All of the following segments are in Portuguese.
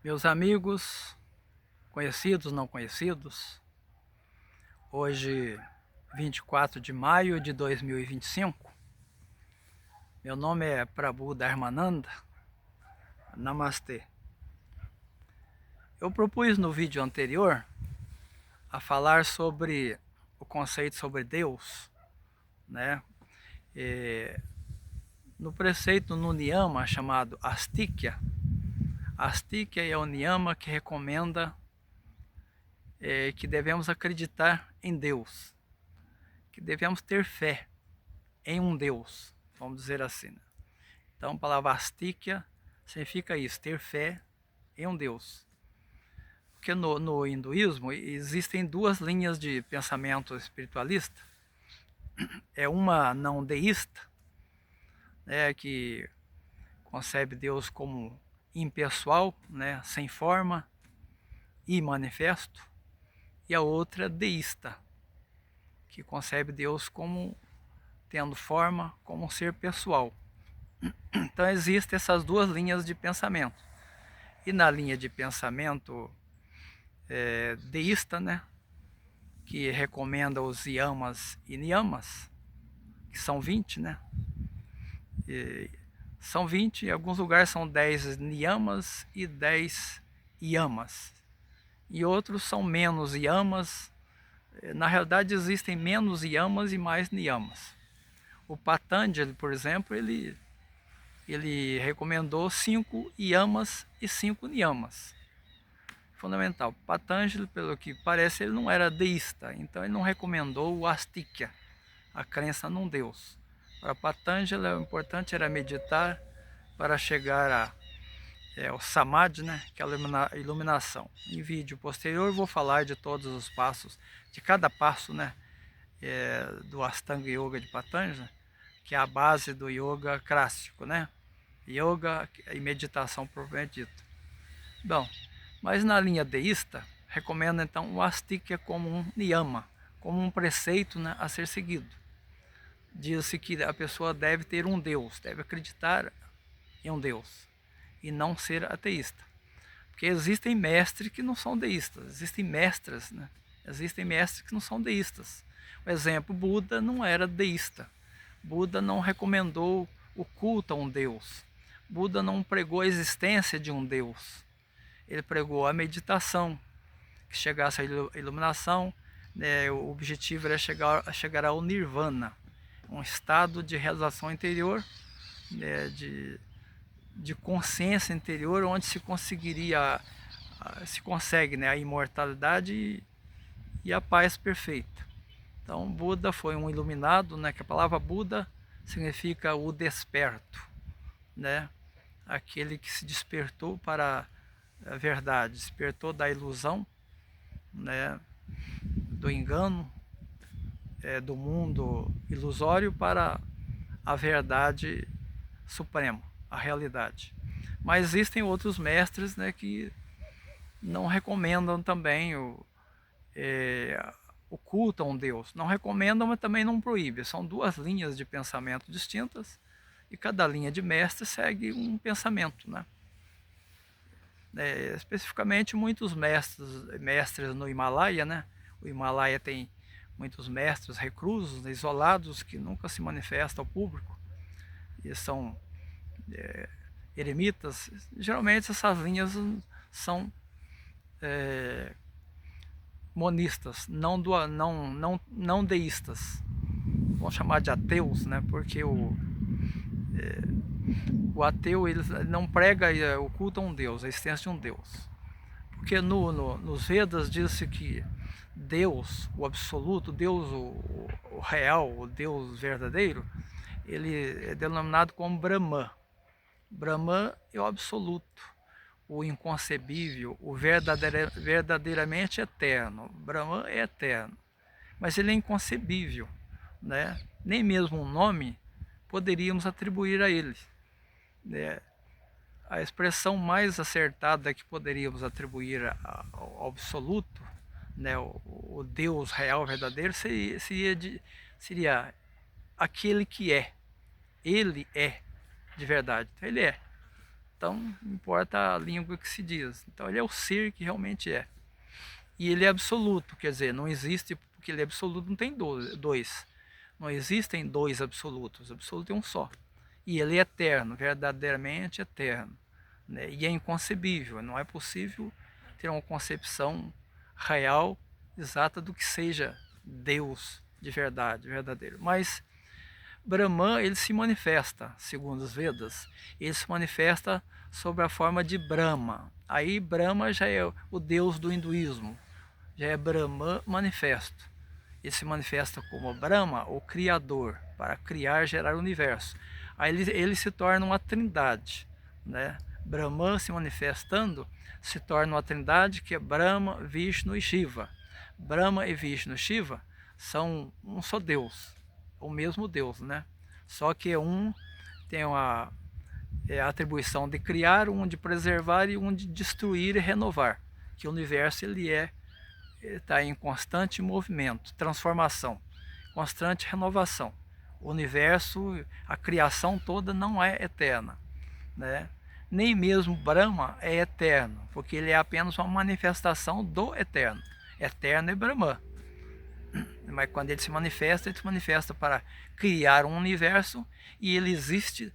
Meus amigos, conhecidos, não conhecidos, hoje 24 de maio de 2025, meu nome é Prabhu Dharmananda, Namastê. Eu propus no vídeo anterior a falar sobre o conceito sobre Deus, né? No preceito no Niyama chamado Astikya, Astikya é o Niyama que recomenda que devemos acreditar em Deus, que devemos ter fé em um Deus, vamos dizer assim. Né? Então, a palavra Astikya significa isso, ter fé em um Deus. Porque no hinduísmo existem duas linhas de pensamento espiritualista. É uma não deísta, né, que concebe Deus como impessoal, né, sem forma e manifesto. E a outra deísta, que concebe Deus como tendo forma, como um ser pessoal. Então existem essas duas linhas de pensamento. E na linha de pensamento deísta, né, que recomenda os yamas e niyamas, que são 20, né? E são 20, em alguns lugares são 10 niyamas e 10 yamas. E outros são menos yamas. Na realidade existem menos yamas e mais niyamas. O Patanjali, por exemplo, ele recomendou 5 yamas e 5 niyamas. Fundamental. Patanjali, pelo que parece, ele não era deísta, então ele não recomendou o Astikya, a crença num Deus. Para Patanjali, o importante era meditar para chegar ao Samadhi, né, que é a iluminação. Em vídeo posterior eu vou falar de todos os passos, de cada passo, né, do Astanga Yoga de Patanjali, que é a base do yoga clássico, né? Yoga e meditação propriamente dito. Bom, mas na linha deísta, recomenda então o Astikya como um niyama, como um preceito, né, a ser seguido. Diz-se que a pessoa deve ter um Deus, deve acreditar em um Deus e não ser ateísta. Porque existem mestres que não são deístas, existem mestras, né? Existem mestres que não são deístas. Por exemplo, Buda não era deísta. Buda não recomendou o culto a um Deus. Buda não pregou a existência de um Deus. Ele pregou a meditação, que chegasse à iluminação, né, o objetivo era chegar ao nirvana, um estado de realização interior, né, de consciência interior, onde se consegue, né, a imortalidade e a paz perfeita. Então Buda foi um iluminado, né, que a palavra Buda significa o desperto, né, aquele que se despertou para a verdade, despertou da ilusão, né, do engano, do mundo ilusório para a verdade suprema, a realidade. Mas existem outros mestres, né, que não recomendam também o culto a um Deus. Não recomendam, mas também não proíbem. São duas linhas de pensamento distintas e cada linha de mestre segue um pensamento, né? Especificamente muitos mestres no Himalaia, né? O Himalaia tem muitos mestres reclusos, né, isolados, que nunca se manifestam ao público. E são eremitas. Geralmente essas linhas são monistas, não deístas. Vamos chamar de ateus, né? Porque o ateu ele não prega o culto a um Deus, a existência de um Deus. Porque nos Vedas diz-se que Deus, o absoluto, Deus o real, o Deus verdadeiro, ele é denominado como Brahman. Brahman é o absoluto, o inconcebível, o verdadeiramente eterno. Brahman é eterno, mas ele é inconcebível, né? Nem mesmo um nome poderíamos atribuir a ele, né? A expressão mais acertada que poderíamos atribuir ao absoluto, né, o Deus real, verdadeiro, seria aquele que é. Ele é de verdade. Ele é. Então, não importa a língua que se diz. Então, ele é o ser que realmente é. E ele é absoluto, quer dizer, não existe, porque ele é absoluto, não tem dois. Não existem dois absolutos, o absoluto é um só. E ele é eterno, verdadeiramente eterno. Né? E é inconcebível, não é possível ter uma concepção real, exata do que seja Deus de verdade, verdadeiro. Mas Brahman, ele se manifesta, segundo os Vedas, ele se manifesta sob a forma de Brahma. Aí Brahma já é o deus do hinduísmo, já é Brahman manifesto. Ele se manifesta como Brahma, o Criador, para criar, gerar o universo. Aí ele se torna uma trindade, né? Brahman se manifestando se torna uma trindade que é Brahma, Vishnu e Shiva. Brahma e Vishnu e Shiva são um só Deus, o mesmo Deus, né? Só que um tem a atribuição de criar, um de preservar e um de destruir e renovar. Que o universo ele está em constante movimento, transformação, constante renovação. O universo, a criação toda não é eterna, né? Nem mesmo Brahma é eterno, porque ele é apenas uma manifestação do eterno. Eterno é Brahma. Mas quando ele se manifesta para criar um universo e ele existe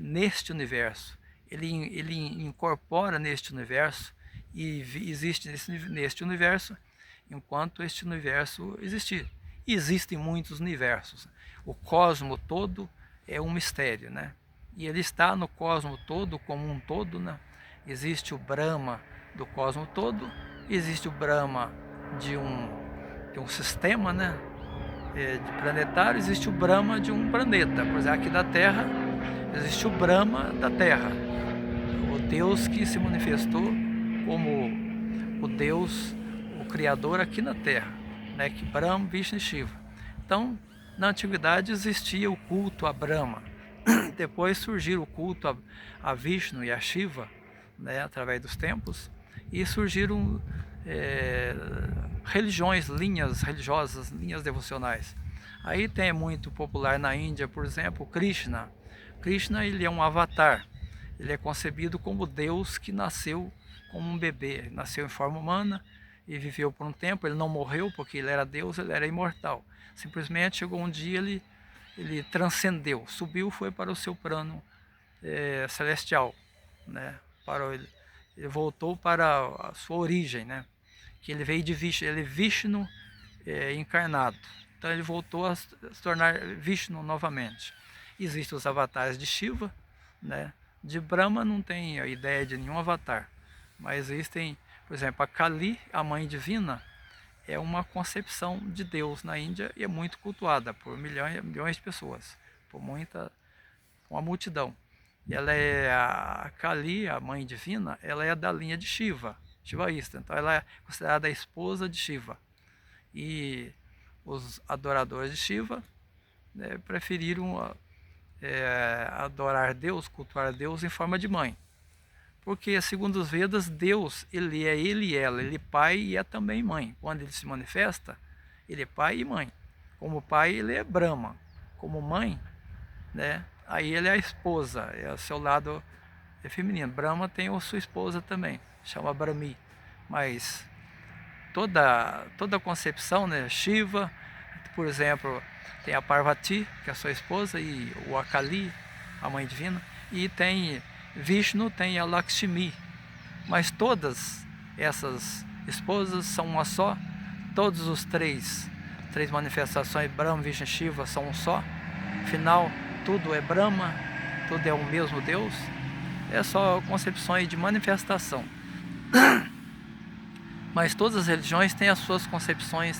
neste universo. Ele incorpora neste universo e existe neste universo enquanto este universo existir. E existem muitos universos. O cosmo todo é um mistério, né? E ele está no cosmo todo como um todo, né? Existe o Brahma do cosmo todo, existe o Brahma de um sistema, né? De planetário, existe o Brahma de um planeta. Por exemplo, aqui da Terra, existe o Brahma da Terra, o Deus que se manifestou como o Deus, o Criador aqui na Terra, né? Que Brahma, Vishnu e Shiva. Então, na antiguidade existia o culto a Brahma. Depois surgiu o culto a Vishnu e a Shiva, né? Através dos tempos, e surgiram religiões, linhas religiosas, linhas devocionais. Aí tem muito popular na Índia, por exemplo, Krishna. Krishna ele é um avatar. Ele é concebido como Deus que nasceu como um bebê, nasceu em forma humana e viveu por um tempo. Ele não morreu porque ele era Deus, ele era imortal. Simplesmente chegou um dia ele transcendeu, subiu, foi para o seu plano celestial, né? Ele voltou para a sua origem, né? Que ele veio de Vishnu, ele é Vishnu encarnado. Então ele voltou a se tornar Vishnu novamente. Existem os avatares de Shiva, né? De Brahma não tem a ideia de nenhum avatar, mas existem, por exemplo, a Kali, a mãe divina, é uma concepção de Deus na Índia e é muito cultuada por milhões de pessoas, por uma multidão. E ela é a Kali, a mãe divina, ela é da linha de Shiva, Shivaísta. Então ela é considerada a esposa de Shiva. E os adoradores de Shiva, né, preferiram adorar Deus, cultuar Deus em forma de mãe. Porque, segundo os Vedas, Deus, ele é ele e ela, ele é pai e é também mãe. Quando ele se manifesta, ele é pai e mãe. Como pai, ele é Brahma. Como mãe, né, aí ele é a esposa, é o seu lado feminino. Brahma tem a sua esposa também, chama Brahmi. Mas toda a concepção, né, Shiva, por exemplo, tem a Parvati, que é a sua esposa, e o Akali, a mãe divina, e tem Vishnu, tem a Lakshmi. Mas todas essas esposas são uma só, todos os três manifestações, Brahma, Vishnu e Shiva, são um só. Afinal, tudo é Brahma, tudo é o mesmo Deus. É só concepções de manifestação. Mas todas as religiões têm as suas concepções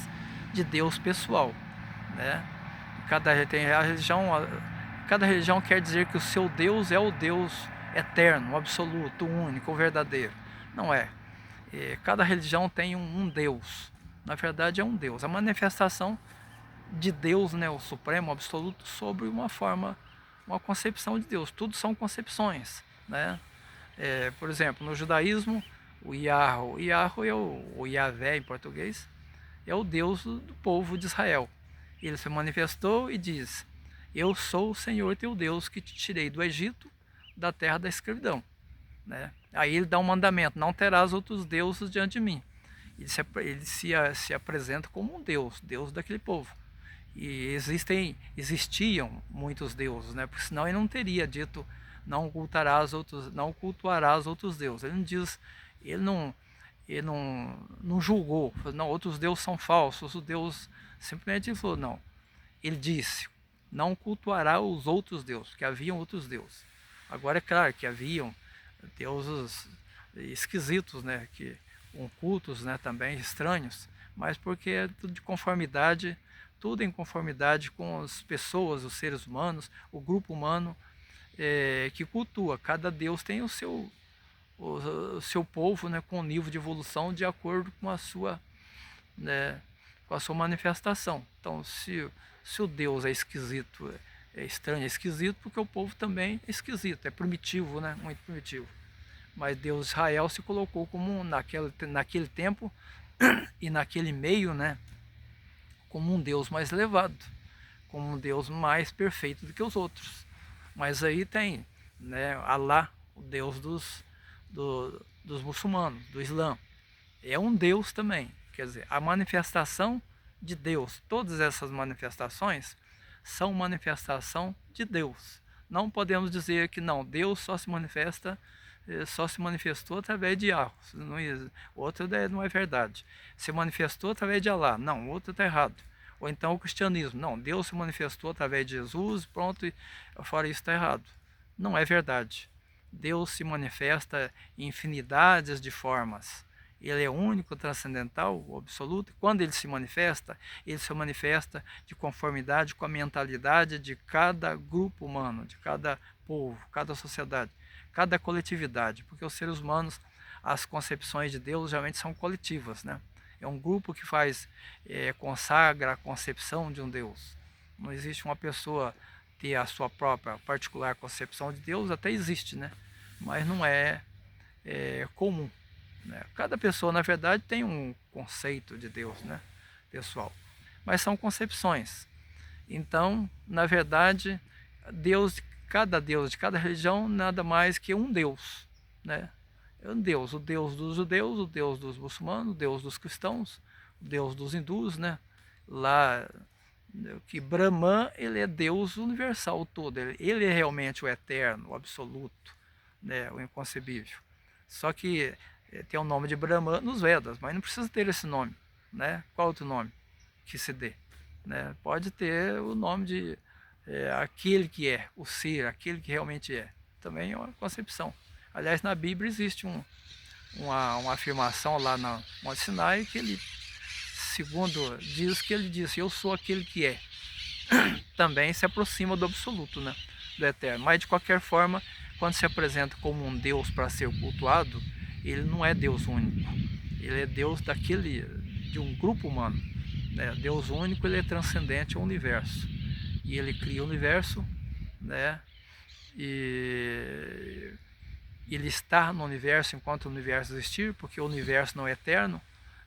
de Deus pessoal, né? Cada religião quer dizer que o seu Deus é o Deus eterno, o absoluto, o único, o verdadeiro. Não é. Cada religião tem um Deus. Na verdade é um Deus. A manifestação de Deus, né, o Supremo, o absoluto, sobre uma concepção de Deus. Tudo são concepções, né? Por exemplo, no judaísmo, o Yahweh é o Yahvé em português, é o Deus do povo de Israel. Ele se manifestou e diz: eu sou o Senhor teu Deus que te tirei do Egito, da terra da escravidão. né? Aí ele dá um mandamento: não terás outros deuses diante de mim. Ele se apresenta como um Deus, Deus daquele povo. E existiam muitos deuses, né? Porque senão ele não teria dito: não cultuarás outros deuses. Ele não diz, ele não, não julgou, falou, não, outros deuses são falsos, o Deus simplesmente falou, não. Ele disse: não cultuará os outros deuses, porque haviam outros deuses. Agora é claro que haviam deuses esquisitos, né? Que cultos, né? Também estranhos, mas porque é tudo de conformidade, tudo em conformidade com as pessoas, os seres humanos, o grupo humano que cultua. Cada Deus tem o seu povo, né, com o nível de evolução de acordo com a sua, né, com a sua manifestação. Então, se o Deus é esquisito, é estranho, é esquisito, porque o povo também é esquisito, é primitivo, né, muito primitivo. Mas Deus Israel se colocou como naquele tempo e naquele meio, né, como um Deus mais elevado, como um Deus mais perfeito do que os outros. Mas aí tem, né, Alá, o Deus dos muçulmanos, do Islã. É um Deus também. Quer dizer, a manifestação de Deus, todas essas manifestações são manifestação de Deus. Não podemos dizer que não, Deus só se manifestou através de Yahweh. Outra não é verdade. Se manifestou através de Alá. Não, outro está errado. Ou então o cristianismo. Não, Deus se manifestou através de Jesus, pronto, e fora isso está errado. Não é verdade. Deus se manifesta em infinidades de formas. Ele é único, transcendental, absoluto. Quando ele se manifesta de conformidade com a mentalidade de cada grupo humano, de cada povo, cada sociedade, cada coletividade. Porque os seres humanos, as concepções de Deus geralmente são coletivas, né? É um grupo que consagra a concepção de um Deus. Não existe uma pessoa ter a sua própria particular concepção de Deus, até existe, né? Mas não é comum. Né? Cada pessoa, na verdade, tem um conceito de Deus, né, pessoal. Mas são concepções. Então, na verdade, Deus de cada religião, nada mais que um Deus, né? É um Deus, o Deus dos judeus, o Deus dos muçulmanos, o Deus dos cristãos, o Deus dos hindus, né? Lá que Brahman, ele é Deus universal todo, ele é realmente o eterno, o absoluto, né, o inconcebível. Só que tem o nome de Brahman nos Vedas, mas não precisa ter esse nome, né? Qual outro nome que se dê? Né? Pode ter o nome de aquele que é, o ser, aquele que realmente é. Também é uma concepção. Aliás, na Bíblia existe uma afirmação lá no Monte Sinai que ele, segundo diz que ele disse, eu sou aquele que é. Também se aproxima do absoluto, né? Do eterno. Mas de qualquer forma, quando se apresenta como um Deus para ser cultuado, ele não é Deus único. Ele é Deus de um grupo humano. Né? Deus único, ele é transcendente ao universo. E ele cria o universo, né? E ele está no universo enquanto o universo existir, porque o universo não é eterno,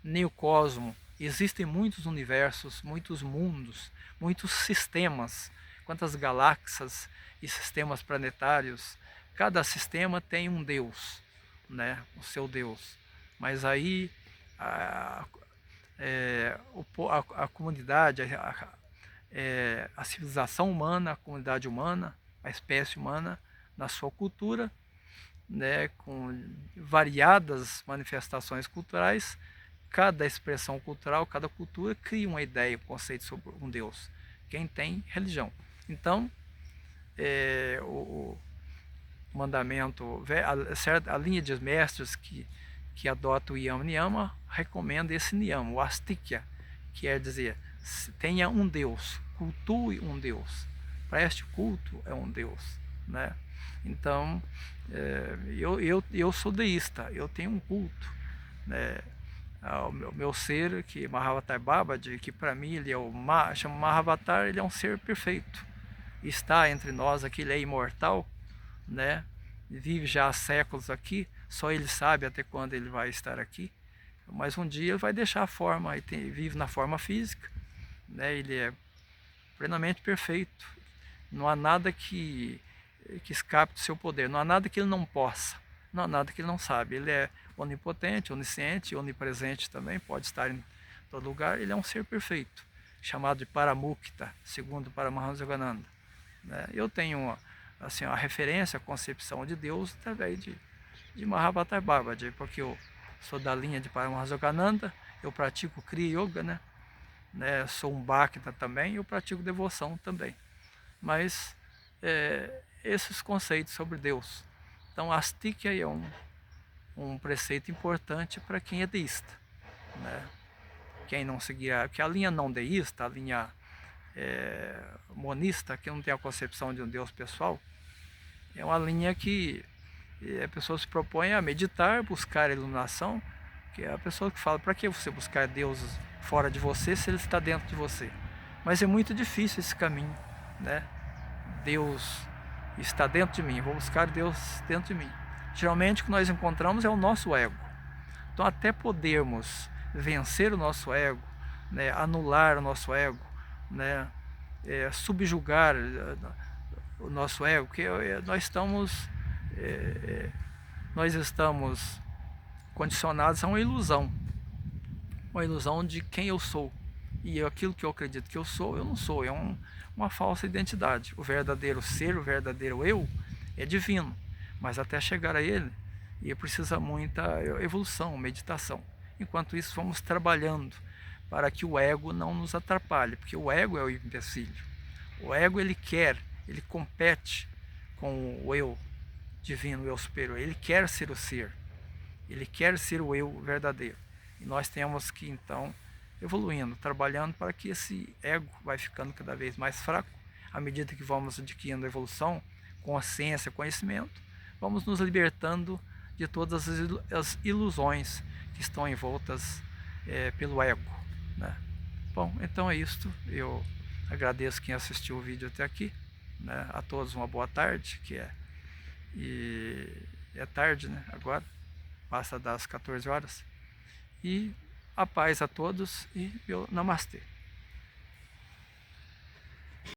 nem o cosmo. Existem muitos universos, muitos mundos, muitos sistemas, quantas galáxias e sistemas planetários. Cada sistema tem um Deus, né? O seu Deus. Mas aí a comunidade, a civilização humana, a comunidade humana, a espécie humana, na sua cultura, né, com variadas manifestações culturais, cada expressão cultural, cada cultura cria uma ideia, um conceito sobre um Deus. Quem tem religião. Então, o mandamento, a linha de mestres que adota o Yama Niyama recomenda esse Niyama, o Astikya, que quer dizer, tenha um Deus, cultue um Deus, preste culto a um Deus, né? Então, eu sou deísta, eu tenho um culto, né, ao meu ser, que Mahavatar Babaji, que para mim ele é chama Mahavatar, ele é um ser perfeito, está entre nós aqui, ele é imortal, né? Vive já há séculos aqui, só ele sabe até quando ele vai estar aqui, mas um dia ele vai deixar a forma, vive na forma física, né? Ele é plenamente perfeito, não há nada que escape do seu poder, não há nada que ele não possa, não há nada que ele não sabe. Ele é onipotente, onisciente, onipresente também, pode estar em todo lugar. Ele é um ser perfeito, chamado de Paramukta, segundo Paramahansa Yogananda, né? Eu tenho assim, a referência, a concepção de Deus através de Mahavatar Babaji, porque eu sou da linha de Paramahansa Yogananda, eu pratico Kriya Yoga, né? Sou um Bhakta também, eu pratico devoção também. Mas esses conceitos sobre Deus. Então, Astikya é um preceito importante para quem é deísta, né? Quem não seguir, porque a linha não deísta, a linha monista, que não tem a concepção de um Deus pessoal, é uma linha que a pessoa se propõe a meditar, buscar a iluminação, que é a pessoa que fala, para que você buscar Deus fora de você se ele está dentro de você? Mas é muito difícil esse caminho, né? Deus está dentro de mim, vou buscar Deus dentro de mim. Geralmente o que nós encontramos é o nosso ego. Então, até podermos vencer o nosso ego, né, anular o nosso ego, né, subjugar o nosso ego, que nós estamos condicionados a uma ilusão de quem eu sou. E aquilo que eu acredito que eu não sou, é uma falsa identidade. O verdadeiro ser, o verdadeiro eu, é divino, mas até chegar a ele, precisa muita evolução, meditação. Enquanto isso, vamos trabalhando para que o ego não nos atrapalhe, porque o ego é o empecilho. O ego, ele compete com o eu divino, o eu superior. Ele quer ser o ser, ele quer ser o eu verdadeiro. E nós temos que, então, evoluindo, trabalhando para que esse ego vai ficando cada vez mais fraco. À medida que vamos adquirindo evolução, consciência, conhecimento, vamos nos libertando de todas as ilusões que estão envoltas pelo ego, né? Bom, então é isto. Eu agradeço quem assistiu o vídeo até aqui, né? A todos uma boa tarde, e é tarde, né? Agora passa das 14 horas. E a paz a todos e eu namastê.